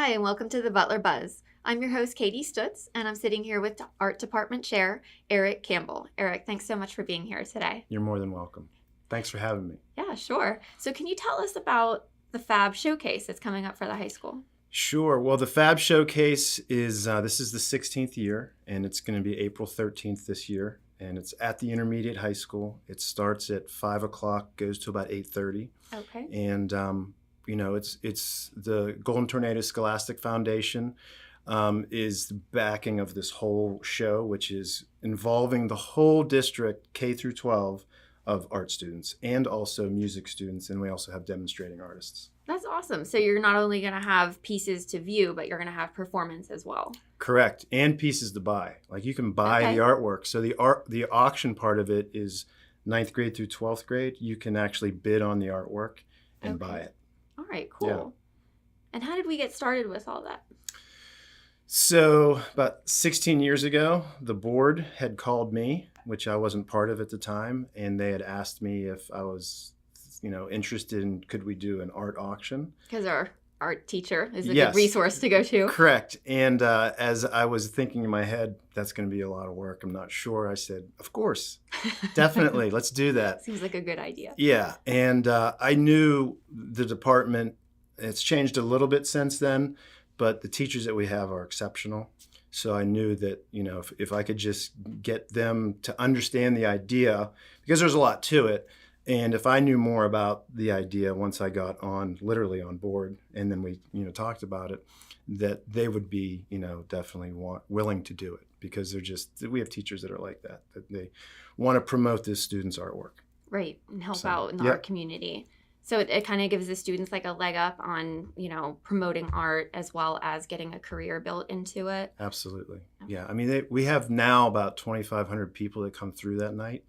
Hi, and welcome to the Butler Buzz. I'm your host, Katie Stutz, and I'm sitting here with Art Department Chair, Eric Campbell. Eric, thanks so much for being here today. You're more than welcome. Thanks for having me. Yeah, sure. So can you tell us about the FAB Showcase that's coming up for the high school? Sure. Well, the FAB Showcase is, this is the 16th year, and it's going to be April 13th this year, and it's at the intermediate high school. It starts at 5 o'clock, goes to about 8:30. Okay. And, it's the Golden Tornado Scholastic Foundation is the backing of this whole show, which is involving the whole district, K through 12, of art students and also music students, and we also have demonstrating artists. That's awesome. So you're not only going to have pieces to view, but you're going to have performance as well. Correct. And pieces to buy. Like you can buy the artwork. So the auction part of it is 9th grade through 12th grade. You can actually bid on the artwork and buy it. All right, cool. Yeah. And how did we get started with all that? So about 16 years ago, the board had called me, which I wasn't part of at the time, and they had asked me if I was, interested in could we do an art auction. Because our art teacher is a good resource to go to. Correct. And as I was thinking in my head, that's going to be a lot of work, I'm not sure, I said, of course, definitely, let's do that. Seems like a good idea. Yeah. And I knew the department, it's changed a little bit since then, but the teachers that we have are exceptional. So I knew that, if I could just get them to understand the idea, because there's a lot to it. And if I knew more about the idea once I got literally on board, and then we, talked about it, that they would be, definitely willing to do it, because we have teachers that are like that they want to promote this student's artwork. Right. And help out in the art community. So it kind of gives the students like a leg up on, promoting art as well as getting a career built into it. Absolutely. Yeah. I mean, we have now about 2,500 people that come through that night.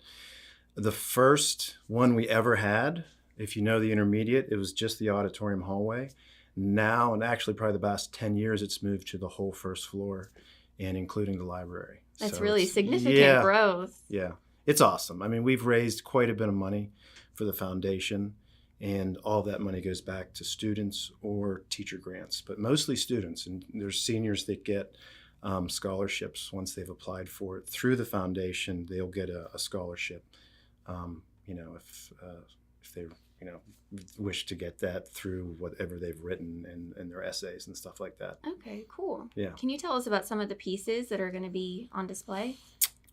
The first one we ever had, if you know the intermediate, it was just the auditorium hallway. Now, and actually probably the past 10 years, it's moved to the whole first floor and including the library. That's really significant growth. Yeah. It's awesome. I mean, we've raised quite a bit of money for the foundation. And all that money goes back to students or teacher grants, but mostly students. And there's seniors that get scholarships once they've applied for it through the foundation. They'll get a scholarship, if they wish to get that through whatever they've written and their essays and stuff like that. Okay, cool. Yeah. Can you tell us about some of the pieces that are going to be on display?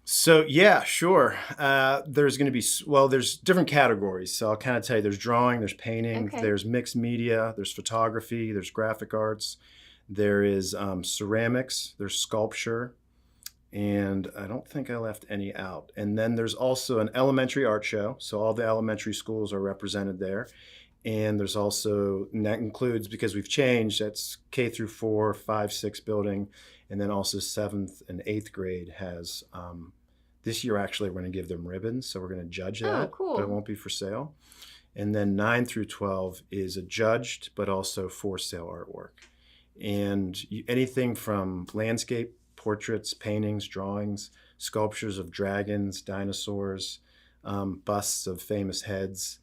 So, yeah, sure. There's going to be, there's different categories. So I'll kind of tell you, there's drawing, there's painting, there's mixed media, there's photography, there's graphic arts, there is ceramics, there's sculpture, and I don't think I left any out. And then there's also an elementary art show. So all the elementary schools are represented there. And there's also, and that includes, because we've changed, that's K through 4, 5, 6 building. And then also 7th and 8th grade has, this year actually we're going to give them ribbons. So we're going to judge that, oh, cool. But it won't be for sale. And then 9 through 12 is a judged, but also for sale artwork. And anything from landscape, portraits, paintings, drawings, sculptures of dragons, dinosaurs, busts of famous heads,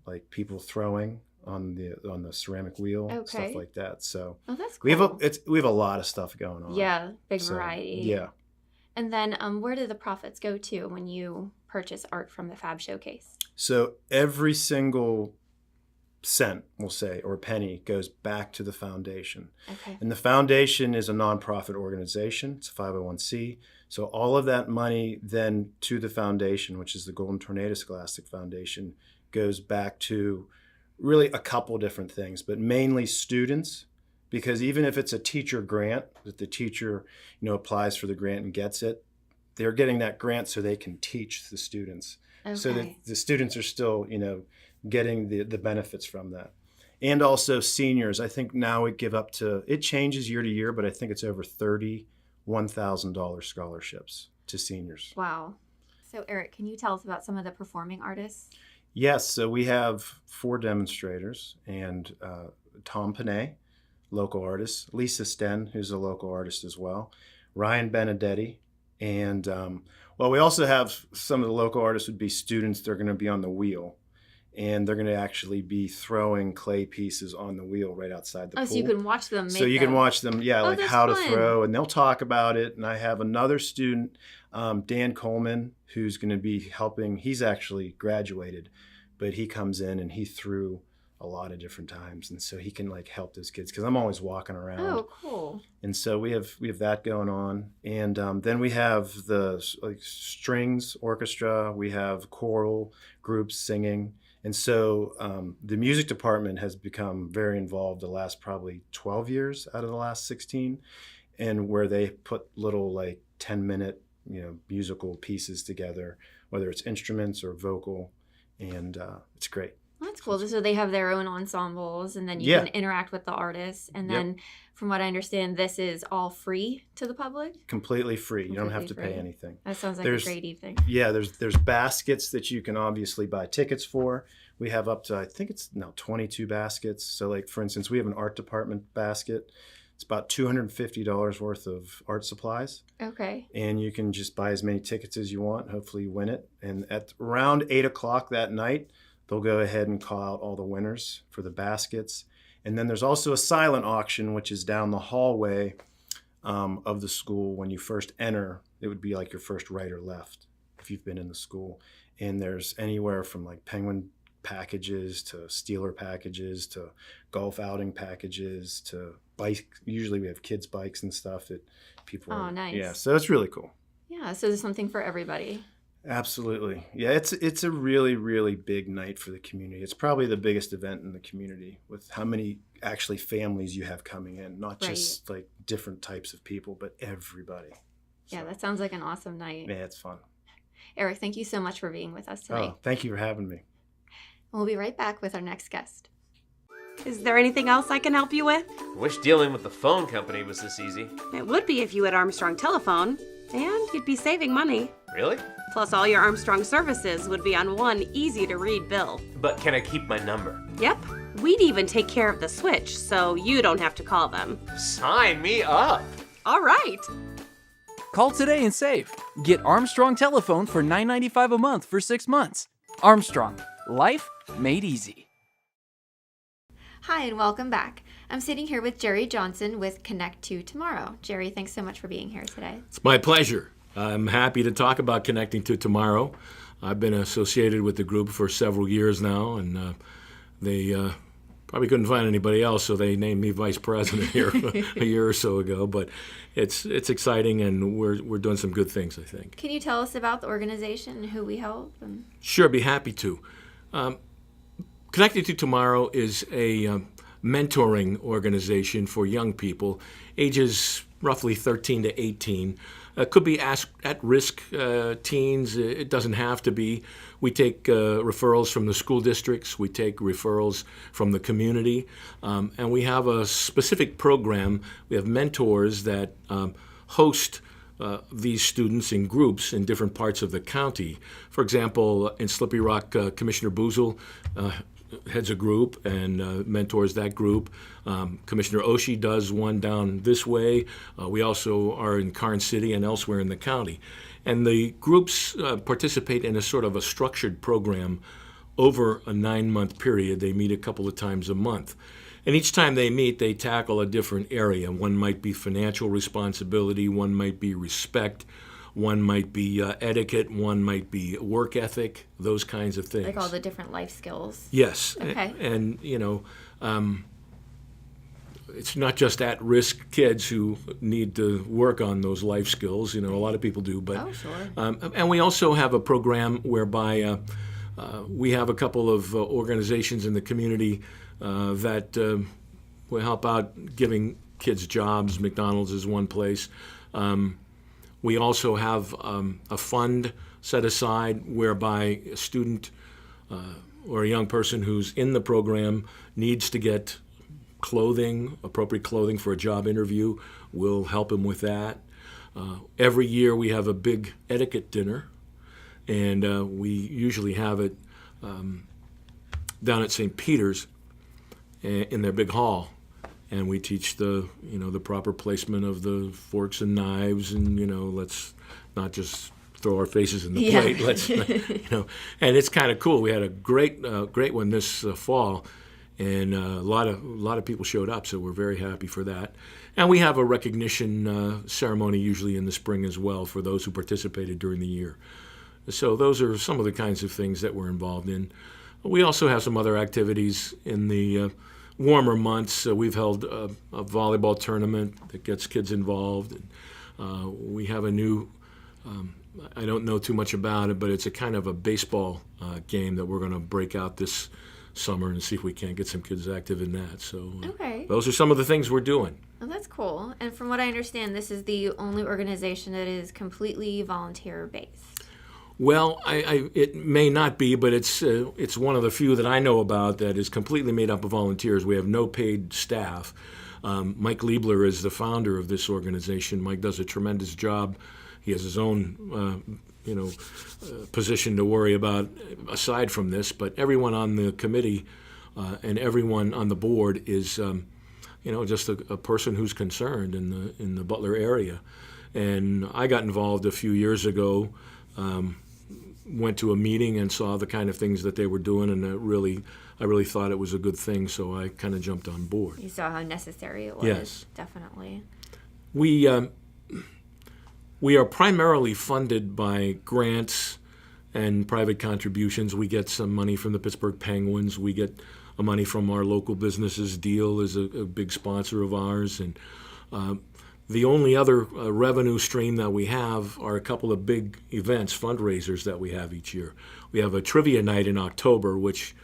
like people throwing on the ceramic wheel, stuff like that. So that's cool. we have a lot of stuff going on. Yeah, big variety. Yeah. And then where do the profits go to when you purchase art from the FAB Showcase? So every single cent, we'll say, or penny goes back to the foundation. Okay. And the foundation is a nonprofit organization. It's a 501c. So all of that money then to the foundation, which is the Golden Tornado Scholastic Foundation, goes back to really a couple different things, but mainly students, because even if it's a teacher grant that the teacher, applies for the grant and gets it, they're getting that grant so they can teach the students. Okay. So that the students are still, getting the benefits from that. And also seniors, I think now we give up to, it changes year to year, but I think it's over $31,000 scholarships to seniors. Wow. So Eric, can you tell us about some of the performing artists? Yes, so we have 4 demonstrators, and Tom Panay, local artist, Lisa Sten, who's a local artist as well, Ryan Benedetti, and we also have some of the local artists would be students that are going to be on the wheel. and they're going to actually be throwing clay pieces on the wheel right outside the pool. So you can watch them make So you can watch them, like how fun. to throw, and they'll talk about it. And I have another student, Dan Coleman, who's going to be helping. He's actually graduated, but he comes in and he threw a lot of different times, and so he can like help those kids because I'm always walking around. Oh, cool. And so we have that going on, and then we have the strings orchestra, we have choral groups singing, and so the music department has become very involved the last probably 12 years out of the last 16, and where they put little like 10-minute musical pieces together, whether it's instruments or vocal, and it's great. That's cool. So they have their own ensembles, and then you can interact with the artists. And then, from what I understand, this is all free to the public? Completely free. You don't have to pay anything. That sounds like a great evening. Yeah, there's baskets that you can obviously buy tickets for. We have up to, I think it's now 22 baskets. So like, for instance, we have an art department basket. It's about $250 worth of art supplies. Okay. And you can just buy as many tickets as you want. Hopefully you win it. And at around 8 o'clock that night, they'll go ahead and call out all the winners for the baskets. And then there's also a silent auction, which is down the hallway of the school. When you first enter, it would be like your first right or left if you've been in the school. And there's anywhere from like Penguin packages to Steeler packages to golf outing packages to bike. Usually we have kids' bikes and stuff that people. Oh, nice. Yeah, so it's really cool. Yeah, so there's something for everybody. Absolutely. Yeah, it's a really, really big night for the community. It's probably the biggest event in the community with how many actually families you have coming in, not just like different types of people, but everybody. Yeah, that sounds like an awesome night. Yeah, it's fun. Eric, thank you so much for being with us tonight. Oh, thank you for having me. We'll be right back with our next guest. Is there anything else I can help you with? I wish dealing with the phone company was this easy. It would be if you had Armstrong Telephone, and you'd be saving money. Really? Plus, all your Armstrong services would be on one easy-to-read bill. But can I keep my number? Yep. We'd even take care of the switch, so you don't have to call them. Sign me up! All right. Call today and save. Get Armstrong Telephone for $9.95 a month for 6 months. Armstrong. Life made easy. Hi, and welcome back. I'm sitting here with Jerry Johnson with Connect to Tomorrow. Jerry, thanks so much for being here today. It's my pleasure. I'm happy to talk about Connecting to Tomorrow. I've been associated with the group for several years now, and they probably couldn't find anybody else, so they named me vice president here a year or so ago. But it's exciting, and we're doing some good things, I think. Can you tell us about the organization and who we help? Sure, be happy to. Connecting to Tomorrow is a mentoring organization for young people, ages roughly 13 to 18. Could be at-risk teens. It doesn't have to be. We take referrals from the school districts. We take referrals from the community. And we have a specific program. We have mentors that host these students in groups in different parts of the county. For example, in Slippery Rock, Commissioner Boozle heads a group and mentors that group. Commissioner Oshie does one down this way. We also are in Karn City and elsewhere in the county. And the groups participate in a sort of a structured program over a 9-month period. They meet a couple of times a month. And each time they meet, they tackle a different area. One might be financial responsibility, one might be respect, one might be etiquette, one might be work ethic, those kinds of things. Like all the different life skills. Yes. Okay. And it's not just at-risk kids who need to work on those life skills. A lot of people do. But, oh, sure. And we also have a program whereby we have a couple of organizations in the community that will help out giving kids jobs. McDonald's is one place. We also have a fund set aside whereby a student or a young person who's in the program needs to get appropriate clothing for a job interview. We'll help him with that. Every year we have a big etiquette dinner, and we usually have it down at St. Peter's in their big hall. And we teach the proper placement of the forks and knives, and let's not just throw our faces in the plate. Let's, and it's kind of cool. We had a great one this fall, and a lot of people showed up, so we're very happy for that. And we have a recognition ceremony usually in the spring as well for those who participated during the year. So those are some of the kinds of things that we're involved in. We also have some other activities in the warmer months. We've held a volleyball tournament that gets kids involved. And, we have a new, I don't know too much about it, but it's a kind of a baseball game that we're going to break out this summer and see if we can't get some kids active in that. So those are some of the things we're doing. Oh, that's cool. And from what I understand, this is the only organization that is completely volunteer-based. Well, it may not be, but it's one of the few that I know about that is completely made up of volunteers. We have no paid staff. Mike Liebler is the founder of this organization. Mike does a tremendous job. He has his own, position to worry about aside from this. But everyone on the committee and everyone on the board is, just a person who's concerned in the Butler area. And I got involved a few years ago. Went to a meeting and saw the kind of things that they were doing, and I really thought it was a good thing, so I kind of jumped on board. You saw how necessary it was. Yes. Definitely. We are primarily funded by grants and private contributions. We get some money from the Pittsburgh Penguins. We get money from our local businesses. Deal is a big sponsor of ours, and the only other revenue stream that we have are a couple of big events, fundraisers that we have each year. We have a trivia night in October, which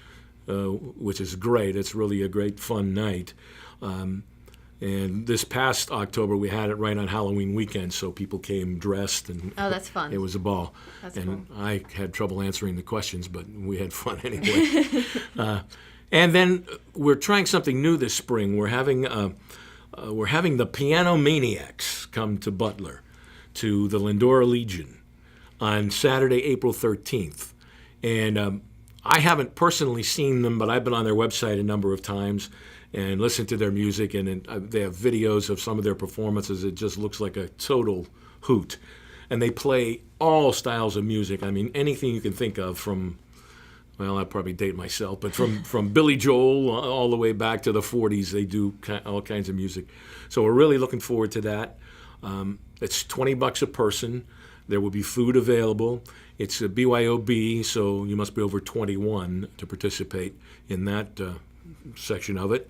is great. It's really a great fun night. And this past October, we had it right on Halloween weekend, so people came dressed, and that's fun. It was a ball. That's and cool. I had trouble answering the questions, but we had fun anyway. And then we're trying something new this spring. We're having the Piano Maniacs come to Butler, to the Lindora Legion, on Saturday, April 13th. And I haven't personally seen them, but I've been on their website a number of times and listened to their music, and they have videos of some of their performances. It just looks like a total hoot. And they play all styles of music. I mean, anything you can think of from, well, I'd probably date myself, but from Billy Joel all the way back to the 40s, they do all kinds of music. So we're really looking forward to that. It's $20 a person. There will be food available. It's a BYOB, so you must be over 21 to participate in that section of it.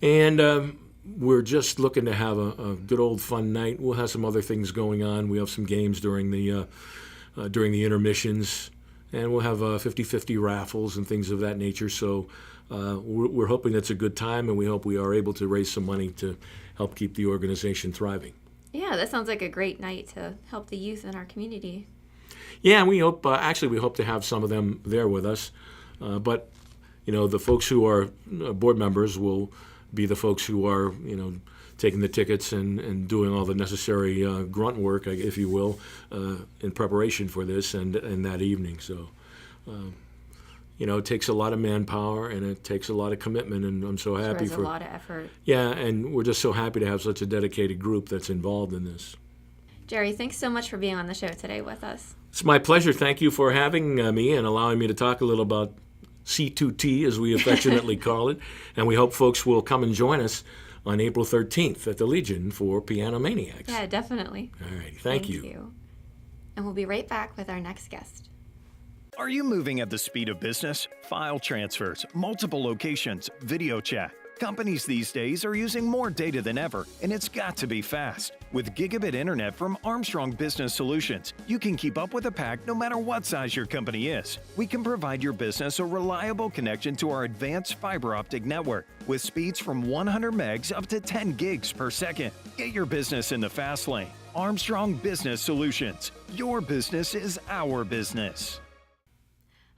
And we're just looking to have a good old fun night. We'll have some other things going on. We have some games during the intermissions. And we'll have 50-50 raffles and things of that nature. So we're hoping it's a good time, and we hope we are able to raise some money to help keep the organization thriving. Yeah, that sounds like a great night to help the youth in our community. Yeah, we hope, we hope to have some of them there with us. But, the folks who are board members will be the folks who are, taking the tickets and doing all the necessary grunt work, if you will, in preparation for this and that evening. So, it takes a lot of manpower and it takes a lot of commitment, and I'm so happy a lot of effort. Yeah, and we're just so happy to have such a dedicated group that's involved in this. Jerry, thanks so much for being on the show today with us. It's my pleasure. Thank you for having me and allowing me to talk a little about C2T, as we affectionately call it, and we hope folks will come and join us on April 13th at the Legion for Piano Maniacs. Yeah, definitely. All right. Thank you. And we'll be right back with our next guest. Are you moving at the speed of business? File transfers, multiple locations, video chat. Companies these days are using more data than ever, and it's got to be fast. With gigabit internet from Armstrong Business Solutions, you can keep up with the pack no matter what size your company is. We can provide your business a reliable connection to our advanced fiber optic network with speeds from 100 megs up to 10 gigs per second. Get your business in the fast lane. Armstrong Business Solutions. Your business is our business.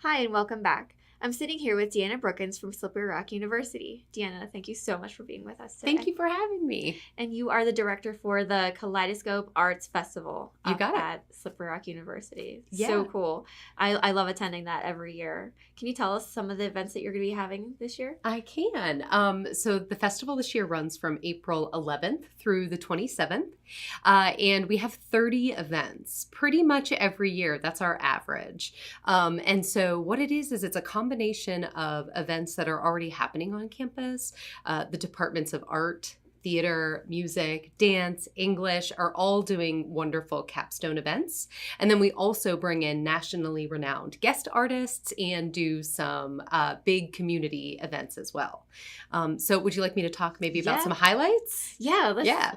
Hi, and welcome back. I'm sitting here with Deanna Brookins from Slippery Rock University. Deanna, thank you so much for being with us today. Thank you for having me. And you are the director for the Kaleidoscope Arts Festival at Slippery Rock University. Yeah. So cool. I love attending that every year. Can you tell us some of the events that you're going to be having this year? I can. So the festival this year runs from April 11th through the 27th. And we have 30 events pretty much every year. That's our average. And so what it is it's a combination of events that are already happening on campus. The departments of art, theater, music, dance, English are all doing wonderful capstone events. And then we also bring in nationally renowned guest artists and do some big community events as well. So would you like me to talk maybe about some highlights? Yeah.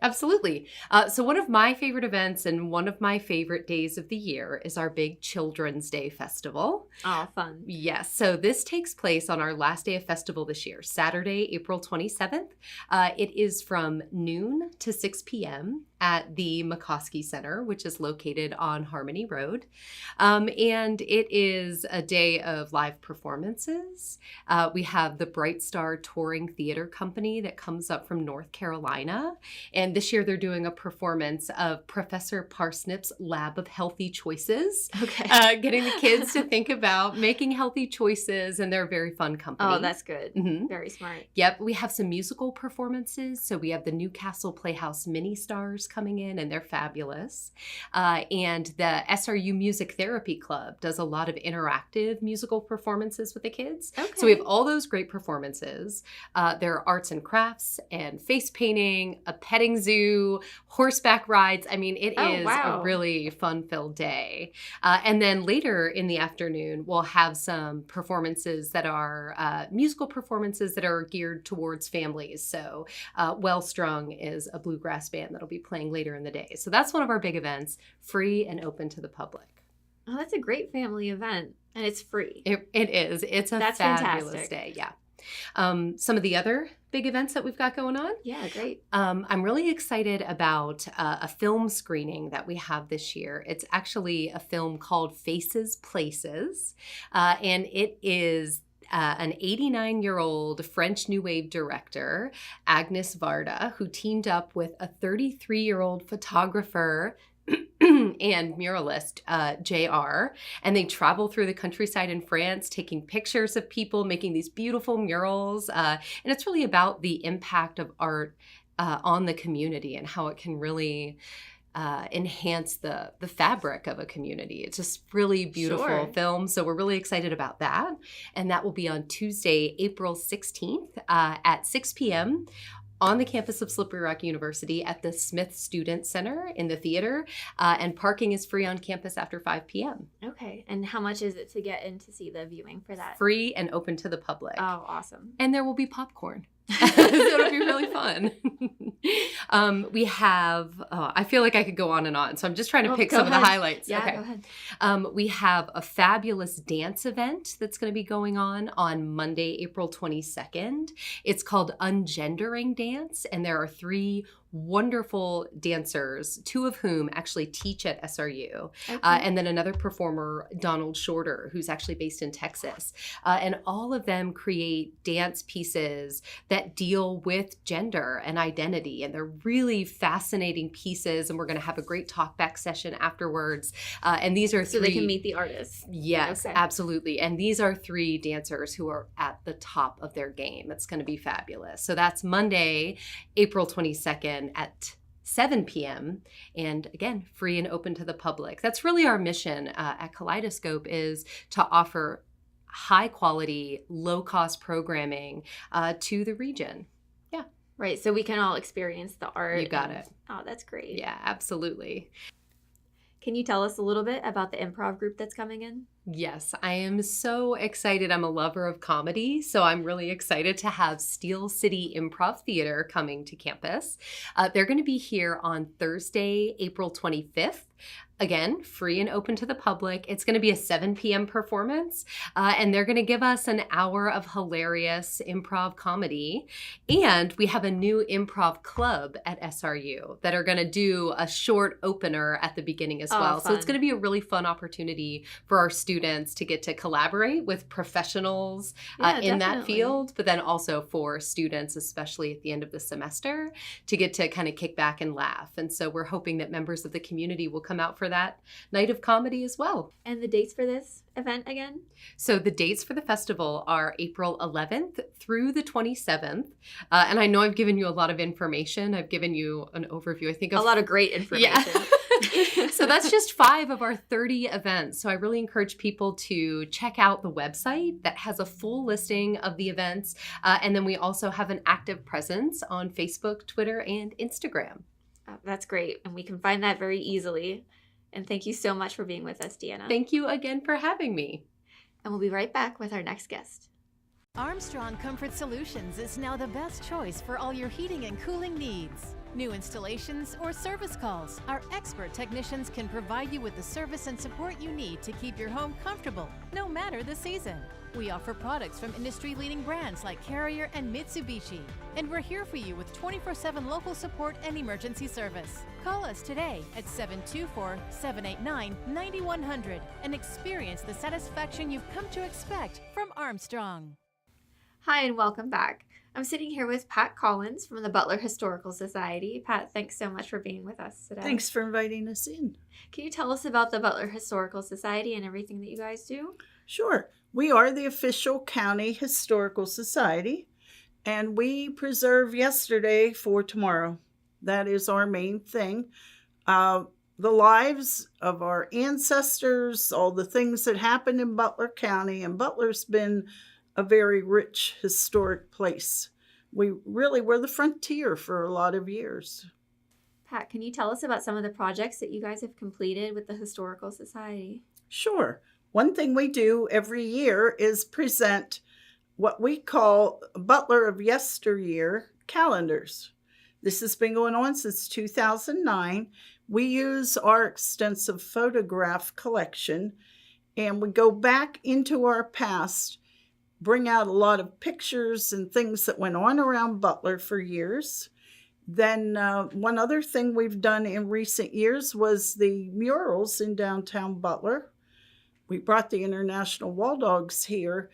Absolutely. So one of my favorite events and one of my favorite days of the year is our big Children's Day Festival. Oh, fun. Yes. So this takes place on our last day of festival this year, Saturday, April 27th. It is from noon to 6 p.m. at the McCoskey Center, which is located on Harmony Road. And it is a day of live performances. We have the Bright Star Touring Theater Company that comes up from North Carolina. And this year they're doing a performance of Professor Parsnip's Lab of Healthy Choices. Okay. Getting the kids to think about making healthy choices, and they're a very fun company. Oh, that's good. Mm-hmm. Very smart. Yep. We have some musical performances. So we have the Newcastle Playhouse Mini Stars coming in, and they're fabulous. And the SRU Music Therapy Club does a lot of interactive musical performances with the kids. Okay. So we have all those great performances. There are arts and crafts and face painting, a petting zoo, horseback rides. I mean, it is a really fun-filled day. And then later in the afternoon, we'll have some performances that are musical performances that are geared towards families. So Wellstrung is a bluegrass band that'll be playing later in the day. So that's one of our big events, free and open to the public. Oh, that's a great family event. And it's free. It is. It's a fabulous day. Yeah. Some of the other big events that we've got going on. Yeah, great. I'm really excited about a film screening that we have this year. It's actually a film called Faces, Places, and it is an 89-year-old French New Wave director, Agnes Varda, who teamed up with a 33-year-old photographer and muralist, JR, and they travel through the countryside in France, taking pictures of people, making these beautiful murals. And it's really about the impact of art on the community and how it can really enhance the fabric of a community. It's just really beautiful film. So we're really excited about that. And that will be on Tuesday, April 16th at 6 p.m. on the campus of Slippery Rock University at the Smith Student Center in the theater. And parking is free on campus after 5 p.m. Okay. And how much is it to get in to see the viewing for that? Free and open to the public. Oh, awesome. And there will be popcorn. So it'll be really fun. We have, I feel like I could go on and on, so I'm just trying to pick some of the highlights. Yeah, okay. Go ahead. We have a fabulous dance event that's going to be going on Monday, April 22nd. It's called Ungendering Dance, and there are 3 wonderful dancers, 2 of whom actually teach at SRU, and then another performer, Donald Shorter, who's actually based in Texas. And all of them create dance pieces that deal with gender and identity, and they're really fascinating pieces, and we're going to have a great talkback session afterwards. And these are 3... So they can meet the artists. Yes, absolutely. And these are 3 dancers who are at the top of their game. It's going to be fabulous. So that's Monday, April 22nd at 7 p.m. and again, free and open to the public. That's really our mission at Kaleidoscope, is to offer high quality, low cost programming to the region. Yeah. Right. So we can all experience the art. You got it. Oh, that's great. Yeah, absolutely. Can you tell us a little bit about the improv group that's coming in? Yes, I am so excited. I'm a lover of comedy, so I'm really excited to have Steel City Improv Theater coming to campus. They're going to be here on Thursday, April 25th. Again, free and open to the public. It's going to be a 7 p.m. performance, and they're going to give us an hour of hilarious improv comedy. And we have a new improv club at SRU that are going to do a short opener at the beginning as well. Fun. So it's going to be a really fun opportunity for our students to get to collaborate with professionals in that field, but then also for students, especially at the end of the semester, to get to kind of kick back and laugh. And so we're hoping that members of the community will come out for that night of comedy as well. And the dates for this event again? So the dates for the festival are April 11th through the 27th. And I know I've given you a lot of information. I've given you an overview, I think. Of a lot of great information. Yeah. So that's just 5 of our 30 events. So I really encourage people to check out the website that has a full listing of the events. And then we also have an active presence on Facebook, Twitter, and Instagram. That's great. And we can find that very easily. And thank you so much for being with us, Deanna. Thank you again for having me. And we'll be right back with our next guest. Armstrong Comfort Solutions is now the best choice for all your heating and cooling needs. New installations or service calls, our expert technicians can provide you with the service and support you need to keep your home comfortable, no matter the season. We offer products from industry-leading brands like Carrier and Mitsubishi, and we're here for you with 24/7 local support and emergency service. Call us today at 724-789-9100 and experience the satisfaction you've come to expect from Armstrong. Hi, and welcome back. I'm sitting here with Pat Collins from the Butler Historical Society. Pat, thanks so much for being with us today. Thanks for inviting us in. Can you tell us about the Butler Historical Society and everything that you guys do? Sure. We are the official county historical society, and we preserve yesterday for tomorrow. That is our main thing. The lives of our ancestors, all the things that happened in Butler County, and Butler's been a very rich historic place. We really were the frontier for a lot of years. Pat, can you tell us about some of the projects that you guys have completed with the Historical Society? Sure. One thing we do every year is present what we call Butler of Yesteryear calendars. This has been going on since 2009. We use our extensive photograph collection, and we go back into our past, bring out a lot of pictures and things that went on around Butler for years. Then one other thing we've done in recent years was the murals in downtown Butler. We brought the International Wall Dogs here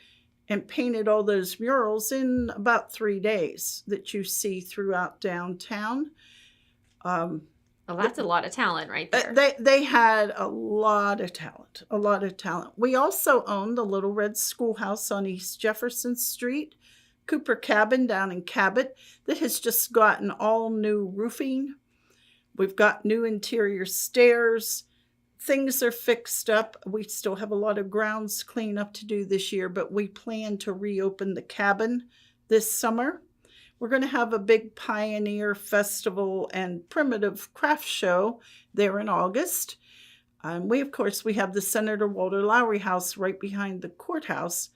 and painted all those murals in about 3 days that you see throughout downtown. Well, that's a lot of talent right there. They had a lot of talent, We also own the Little Red Schoolhouse on East Jefferson Street, Cooper Cabin down in Cabot that has just gotten all new roofing. We've got new interior stairs. Things are fixed up. We still have a lot of grounds cleanup to do this year, but we plan to reopen the cabin this summer. We're going to have a big Pioneer Festival and Primitive Craft Show there in August. We have the Senator Walter Lowry House right behind the courthouse,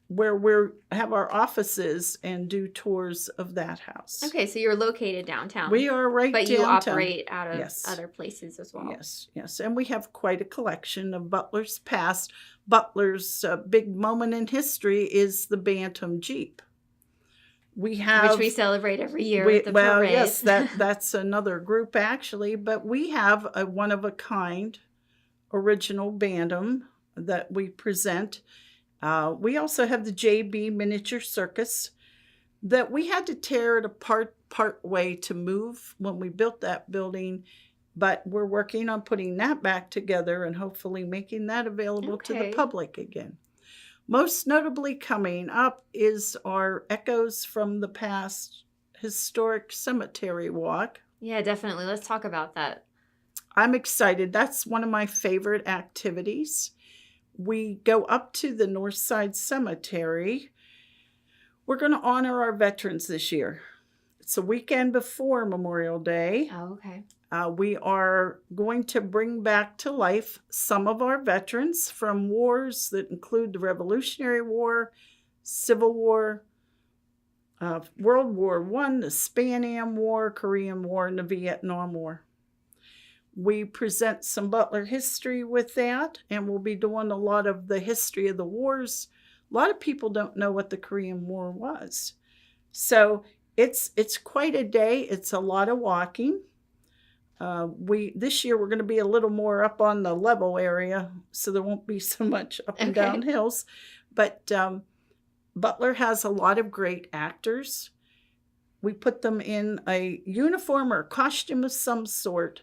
where we have our offices and do tours of that house. Okay, so you're located downtown. We are right downtown. But you operate out of other places as well. Yes. And we have quite a collection of Butler's past. Butler's big moment in history is the Bantam Jeep. Which we celebrate every year with the parade. Yes, that's another group actually. But we have a one-of-a-kind original Bantam that we present. We also have the JB Miniature Circus that we had to tear it apart part way to move when we built that building, but we're working on putting that back together and hopefully making that available to the public again. Most notably coming up is our Echoes from the Past historic cemetery walk. Yeah, definitely. Let's talk about that. I'm excited. That's one of my favorite activities. We go up to the Northside Cemetery. We're going to honor our veterans this year. It's a weekend before Memorial Day. Oh, okay. We are going to bring back to life some of our veterans from wars that include the Revolutionary War, Civil War, World War I, the Spanish War, Korean War, and the Vietnam War. We present some Butler history with that, and we'll be doing a lot of the history of the wars. A lot of people don't know what the Korean War was. So it's quite a day. It's a lot of walking. This year we're going to be a little more up on the level area, so there won't be so much up and down hills. But Butler has a lot of great actors. We put them in a uniform or costume of some sort,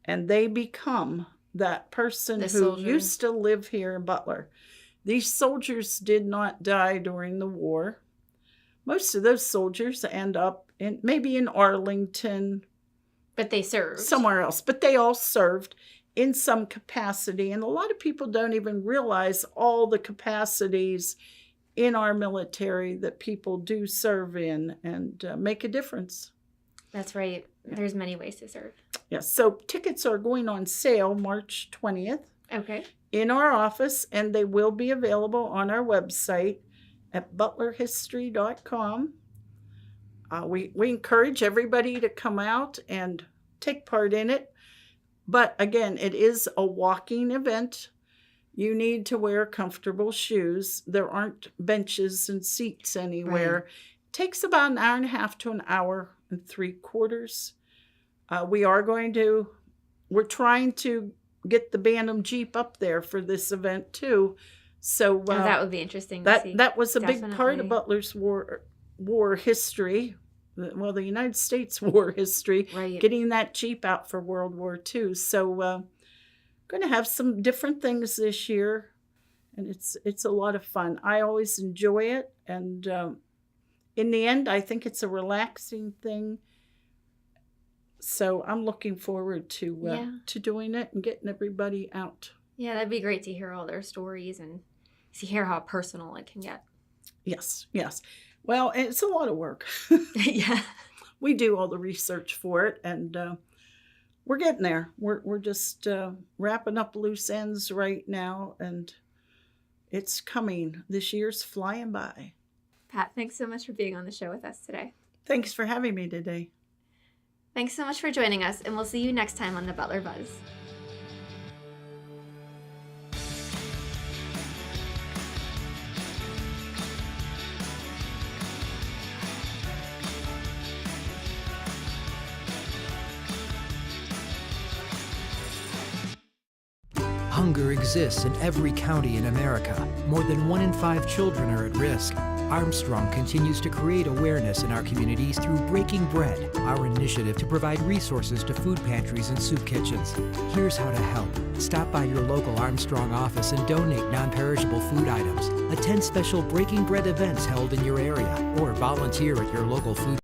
and they become that person who used to live here in Butler. These soldiers did not die during the war. Most of those soldiers end up maybe in Arlington. But they served. Somewhere else. But they all served in some capacity. And a lot of people don't even realize all the capacities in our military that people do serve in and make a difference. That's right. There's many ways to serve. Yes. So tickets are going on sale March 20th. Okay. In our office, and they will be available on our website at butlerhistory.com. We encourage everybody to come out and take part in it. But again, it is a walking event. You need to wear comfortable shoes. There aren't benches and seats anywhere. Right. It takes about an hour and a half to an hour and 3/4. We're trying to get the Bantam Jeep up there for this event too. So that would be interesting to see. That was a big part of Butler's war history. Well, the United States war history, right. Getting that Jeep out for World War II. So going to have some different things this year, and it's a lot of fun. I always enjoy it, and in the end, I think it's a relaxing thing. So I'm looking forward to doing it and getting everybody out. Yeah, that'd be great to hear all their stories and hear how personal it can get. Yes. Well, it's a lot of work. Yeah. We do all the research for it, and we're getting there. We're just wrapping up loose ends right now, and it's coming. This year's flying by. Pat, thanks so much for being on the show with us today. Thanks for having me today. Thanks so much for joining us, and we'll see you next time on the Butler Buzz. Hunger exists in every county in America. More than 1 in 5 children are at risk. Armstrong continues to create awareness in our communities through Breaking Bread, our initiative to provide resources to food pantries and soup kitchens. Here's how to help. Stop by your local Armstrong office and donate non-perishable food items. Attend special Breaking Bread events held in your area, or volunteer at your local food